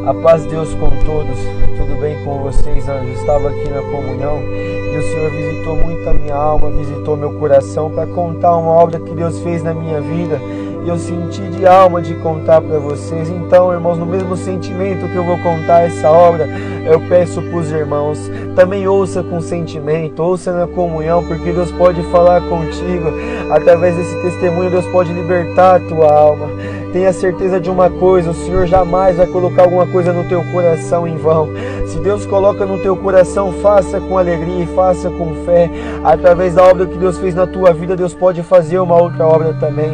A paz de Deus com todos, tudo bem com vocês, anjos? Estava aqui na comunhão e o Senhor visitou muito a minha alma, visitou meu coração para contar uma obra que Deus fez na minha vida. E eu senti de alma de contar para vocês. Então, irmãos, no mesmo sentimento que eu vou contar essa obra, eu peço para os irmãos, também ouça com sentimento, ouça na comunhão, porque Deus pode falar contigo. Através desse testemunho, Deus pode libertar a tua alma. Tenha certeza de uma coisa, o Senhor jamais vai colocar alguma coisa no teu coração em vão. Se Deus coloca no teu coração, faça com alegria e faça com fé. Através da obra que Deus fez na tua vida, Deus pode fazer uma outra obra também.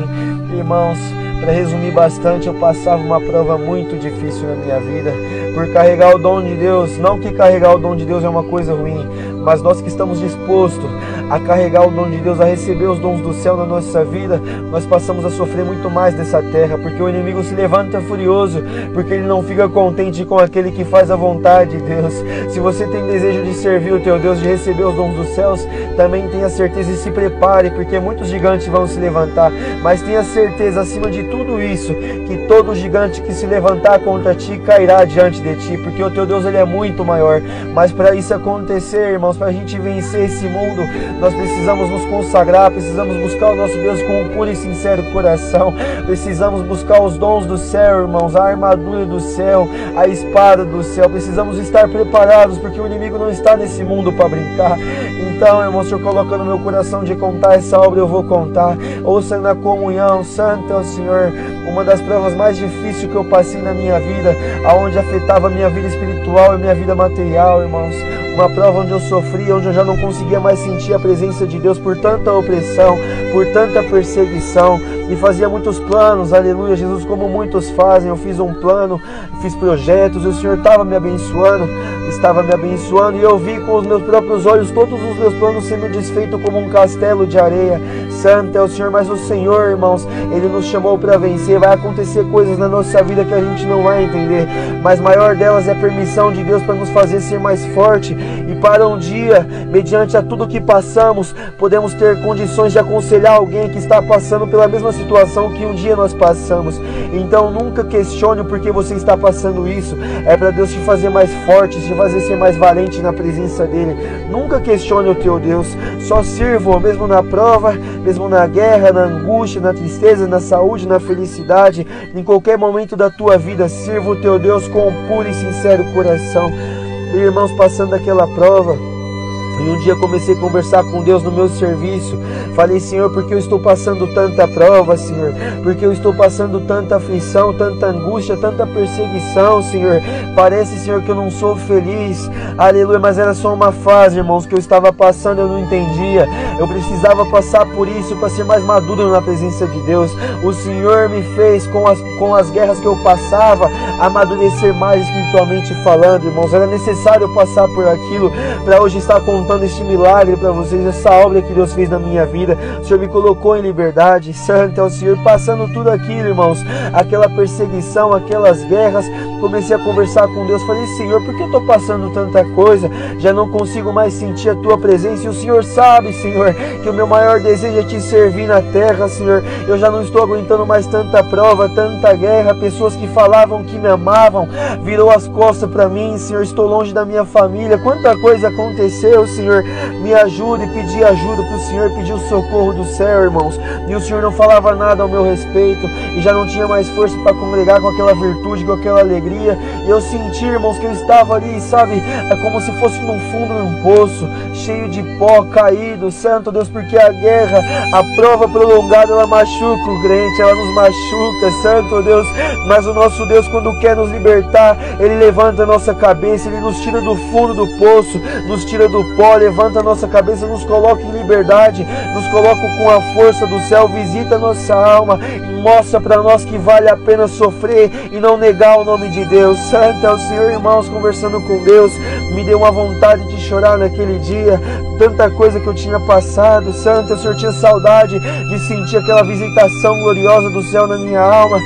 Irmãos, para resumir bastante, eu passava uma prova muito difícil na minha vida por carregar o dom de Deus. Não que carregar o dom de Deus é uma coisa ruim, mas nós que estamos dispostos a carregar o dom de Deus, a receber os dons do céu na nossa vida, nós passamos a sofrer muito mais dessa terra, porque o inimigo se levanta furioso, porque ele não fica contente com aquele que faz a vontade de Deus. Se você tem desejo de servir o teu Deus, de receber os dons dos céus, também tenha certeza e se prepare, porque muitos gigantes vão se levantar, mas tenha certeza, acima de tudo isso, que todo gigante que se levantar contra ti, cairá diante de ti, porque o teu Deus ele é muito maior. Mas para isso acontecer, irmãos, para a gente vencer esse mundo, nós precisamos nos consagrar, precisamos buscar o nosso Deus com um puro e sincero coração, precisamos buscar os dons do céu, irmãos, a armadura do céu, a espada do céu, precisamos estar preparados, porque o inimigo não está nesse mundo para brincar. Então, irmão, o Senhor coloca no meu coração de contar essa obra, eu vou contar. Ouça na comunhão, santo é o Senhor. Uma das provas mais difíceis que eu passei na minha vida, aonde afetava a minha vida espiritual e minha vida material, irmãos. Uma prova onde eu sofria, onde eu já não conseguia mais sentir a presença de Deus por tanta opressão, por tanta perseguição. E fazia muitos planos, aleluia, Jesus, como muitos fazem. Eu fiz um plano, fiz projetos, e o Senhor estava me abençoando, e eu vi com os meus próprios olhos todos os meus planos sendo desfeitos como um castelo de areia. Santo é o Senhor, mas o Senhor, irmãos, Ele nos chamou para vencer. Vai acontecer coisas na nossa vida que a gente não vai entender, mas maior delas é a permissão de Deus para nos fazer ser mais forte, e para um dia, mediante a tudo que passamos, podemos ter condições de aconselhar alguém que está passando pela mesma situação que um dia nós passamos. Então nunca questione o porquê você está passando isso. É para Deus te fazer mais forte, te fazer ser mais valente na presença dEle. Nunca questione o teu Deus. Só sirva, mesmo na prova, mesmo na guerra, na angústia, na tristeza, na saúde, na felicidade. Em qualquer momento da tua vida, sirva o teu Deus com um puro e sincero coração. E, irmãos, passando aquela prova, e um dia comecei a conversar com Deus no meu serviço. Falei: Senhor, porque eu estou passando tanta prova, Senhor? Porque eu estou passando tanta aflição, tanta angústia, tanta perseguição, Senhor? Parece, Senhor, que eu não sou feliz. Aleluia, mas era só uma fase, irmãos, que eu estava passando, eu não entendia. Eu precisava passar por isso para ser mais maduro na presença de Deus. O Senhor me fez, com as guerras que eu passava, amadurecer mais espiritualmente falando, irmãos. Era necessário passar por aquilo para hoje estar contando este milagre para vocês, essa obra que Deus fez na minha vida. O Senhor me colocou em liberdade. Santo é o Senhor. Passando tudo aquilo, irmãos, aquela perseguição, aquelas guerras, comecei a conversar com Deus. Falei: Senhor, por que eu estou passando tanta coisa? Já não consigo mais sentir a tua presença. E o Senhor sabe, Senhor, que o meu maior desejo é te servir na terra, Senhor. Eu já não estou aguentando mais tanta prova, tanta guerra. Pessoas que falavam que me amavam virou as costas para mim, Senhor. Estou longe da minha família. Quanta coisa aconteceu, Senhor. Me ajude, pedi ajuda para o Senhor, pedi o socorro do céu, irmãos. E o Senhor não falava nada ao meu respeito, e já não tinha mais força para congregar com aquela virtude, com aquela alegria. E eu senti, irmãos, que eu estava ali, sabe, é como se fosse no fundo de um poço, cheio de pó, caído. Santo Deus, porque a guerra, a prova prolongada, ela machuca o crente, ela nos machuca, Santo Deus. Mas o nosso Deus, quando quer nos libertar, Ele levanta a nossa cabeça, Ele nos tira do fundo do poço, nos tira do pó, levanta a nossa cabeça, nos coloca em liberdade, nos coloca com a força do céu, visita a nossa alma e mostra para nós que vale a pena sofrer e não negar o nome de Deus. Santo é o Senhor, irmãos, conversando com Deus, me deu uma vontade de chorar naquele dia, tanta coisa que eu tinha passado. Santo, o Senhor, tinha saudade de sentir aquela visitação gloriosa do céu na minha alma,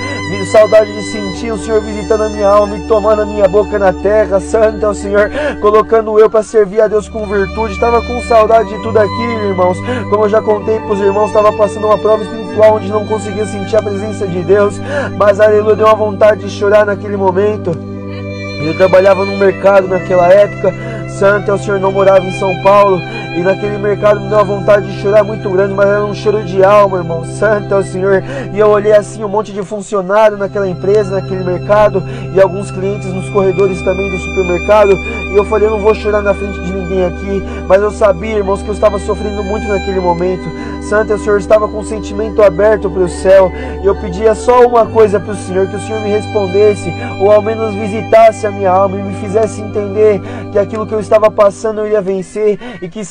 saudade de sentir o Senhor visitando a minha alma e tomando a minha boca na terra. Santo é o Senhor, colocando eu para servir a Deus com virtude. Estava com saudade de tudo aquilo, irmãos. Como eu já contei para os irmãos, estava passando uma prova espiritual onde não conseguia sentir a presença de Deus, mas aleluia, deu uma vontade de chorar naquele momento. Eu trabalhava no mercado naquela época. Santo é o Senhor, não morava em São Paulo. E naquele mercado me deu uma vontade de chorar muito grande, mas era um choro de alma, irmão. Santo é o Senhor. E eu olhei assim um monte de funcionário naquela empresa, naquele mercado, e alguns clientes nos corredores também do supermercado. E eu falei, eu não vou chorar na frente de ninguém aqui. Mas eu sabia, irmãos, que eu estava sofrendo muito naquele momento. Santo é o Senhor, estava com o sentimento aberto para o céu. E eu pedia só uma coisa para o Senhor, que o Senhor me respondesse, ou ao menos visitasse a minha alma e me fizesse entender que aquilo que eu estava passando eu iria vencer e que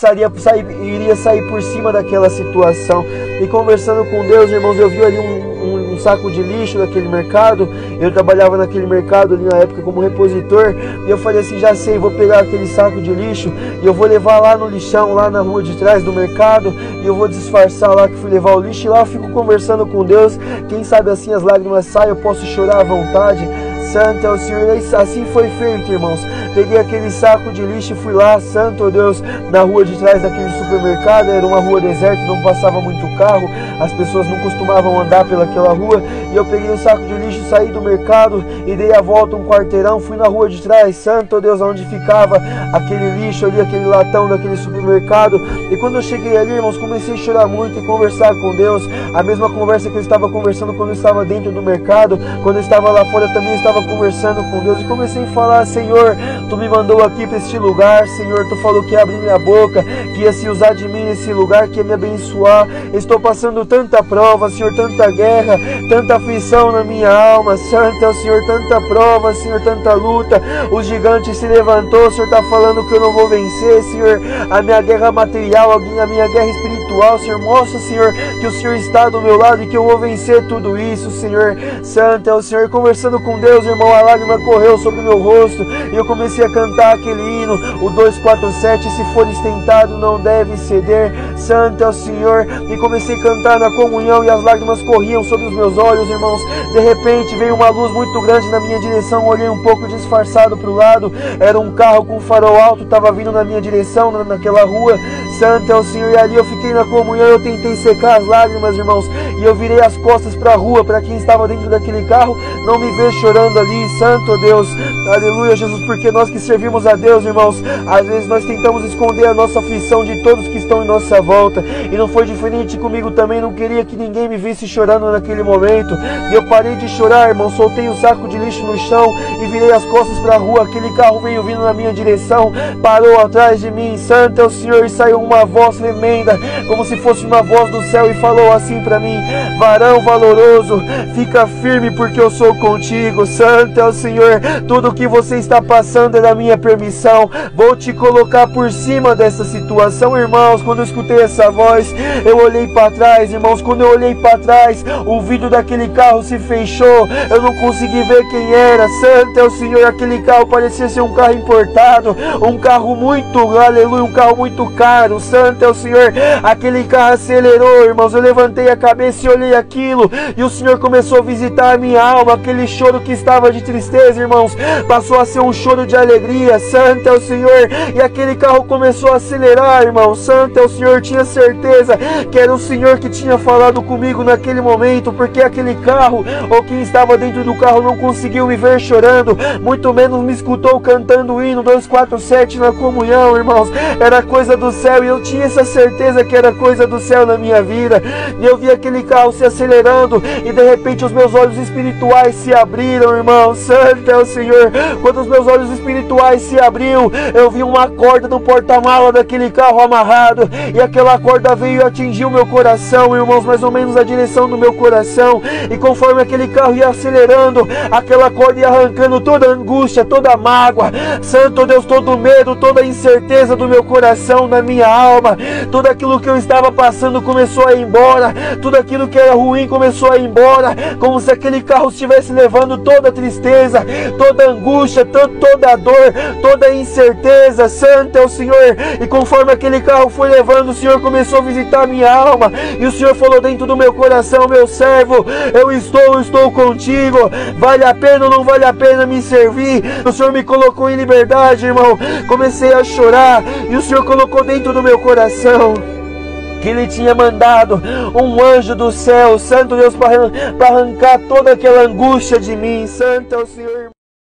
iria sair por cima daquela situação. E conversando com Deus, irmãos, eu vi ali um saco de lixo daquele mercado. Eu trabalhava naquele mercado ali na época como repositor, e eu falei assim, já sei, vou pegar aquele saco de lixo e eu vou levar lá no lixão, lá na rua de trás do mercado, e eu vou disfarçar lá que fui levar o lixo, e lá eu fico conversando com Deus. Quem sabe assim as lágrimas saem, eu posso chorar à vontade. Santo é o Senhor. E assim foi feito, irmãos. Peguei aquele saco de lixo e fui lá, santo Deus, na rua de trás daquele supermercado. Era uma rua deserta, não passava muito carro, as pessoas não costumavam andar pelaquela rua. E eu peguei o saco de lixo, saí do mercado e dei a volta um quarteirão, fui na rua de trás, santo Deus, onde ficava aquele lixo ali, aquele latão daquele supermercado. E quando eu cheguei ali, irmãos, comecei a chorar muito e conversar com Deus. A mesma conversa que eu estava conversando quando eu estava dentro do mercado, quando eu estava lá fora também estava conversando com Deus. E comecei a falar, Senhor, Tu me mandou aqui para este lugar, Senhor, Tu falou que ia abrir minha boca, que ia se usar de mim nesse lugar, que ia me abençoar. Estou passando tanta prova, Senhor, tanta guerra, tanta aflição na minha alma, santo é o Senhor, tanta prova, Senhor, tanta luta. O gigante se levantou, o Senhor está falando que eu não vou vencer, Senhor, a minha guerra material, a minha guerra espiritual, Senhor, mostra, Senhor, que o Senhor está do meu lado e que eu vou vencer tudo isso, Senhor, santo é o Senhor. Conversando com Deus, irmão, a lágrima correu sobre o meu rosto e eu comecei a cantar aquele hino, o 247, se fores tentado não deve ceder, santo é o Senhor. E comecei a cantar na comunhão e as lágrimas corriam sobre os meus olhos, irmãos. De repente veio uma luz muito grande na minha direção, olhei um pouco disfarçado para o lado, era um carro com farol alto, estava vindo na minha direção, naquela rua, santo é o Senhor. E ali eu fiquei na comunhão, eu tentei secar as lágrimas, irmãos, e eu virei as costas para a rua, para quem estava dentro daquele carro não me ver chorando ali, santo Deus, aleluia Jesus, porque nós que servimos a Deus, irmãos, às vezes nós tentamos esconder a nossa aflição de todos que estão em nossa volta, e não foi diferente comigo também. Não queria que ninguém me visse chorando naquele momento, e eu parei de chorar, irmão, soltei o saco de lixo no chão e virei as costas para a rua. Aquele carro veio vindo na minha direção, parou atrás de mim, santo é o Senhor, e saiu uma voz tremenda, como se fosse uma voz do céu, e falou assim para mim, varão valoroso, fica firme porque eu sou contigo, santo é o Senhor, tudo que você está passando é da minha permissão, vou te colocar por cima dessa situação. Irmãos, quando eu escutei essa voz, eu olhei para trás, irmãos, quando eu olhei para trás, o vidro daquele carro se fechou, eu não consegui ver quem era, santo é o Senhor. Aquele carro parecia ser um carro importado, um carro muito, aleluia, um carro muito caro, santo é o Senhor. Aquele carro acelerou, irmãos, eu levantei a cabeça e olhei aquilo, e o Senhor começou a visitar a minha alma. Aquele choro que estava de tristeza, irmãos, passou a ser um choro de alegria, santo é o Senhor. E aquele carro começou a acelerar, irmão, santo é o Senhor. Tinha certeza que era o Senhor que tinha falado comigo naquele momento, porque aquele carro, ou quem estava dentro do carro, não conseguiu me ver chorando, muito menos me escutou cantando o hino 247 na comunhão, irmãos. Era coisa do céu, e eu tinha essa certeza que era coisa do céu na minha vida. E eu vi aquele carro se acelerando, e de repente os meus olhos espirituais se abriram, irmão, santo é o Senhor. Quando os meus olhos espirituais se abriu, eu vi uma corda no porta-mala daquele carro amarrado, e aquela corda veio e atingiu meu coração, irmãos, mais ou menos a direção do meu coração. E conforme aquele carro ia acelerando, aquela corda ia arrancando toda a angústia, toda a mágoa, santo Deus, todo o medo, toda a incerteza do meu coração, da minha alma. Tudo aquilo que eu estava passando começou a ir embora, tudo aquilo que era ruim começou a ir embora, como se aquele carro estivesse levando toda a tristeza, toda a angústia, toda a dor, toda a incerteza, santo é o Senhor. E conforme aquele carro foi levando, o Senhor começou a visitar a minha alma, e o Senhor falou dentro do meu coração, meu servo, eu estou contigo, vale a pena ou não vale a pena me servir? O Senhor me colocou em liberdade, irmão. Comecei a chorar, e o Senhor colocou dentro do meu coração que Ele tinha mandado um anjo do céu, santo Deus, para arrancar toda aquela angústia de mim, santo é o Senhor.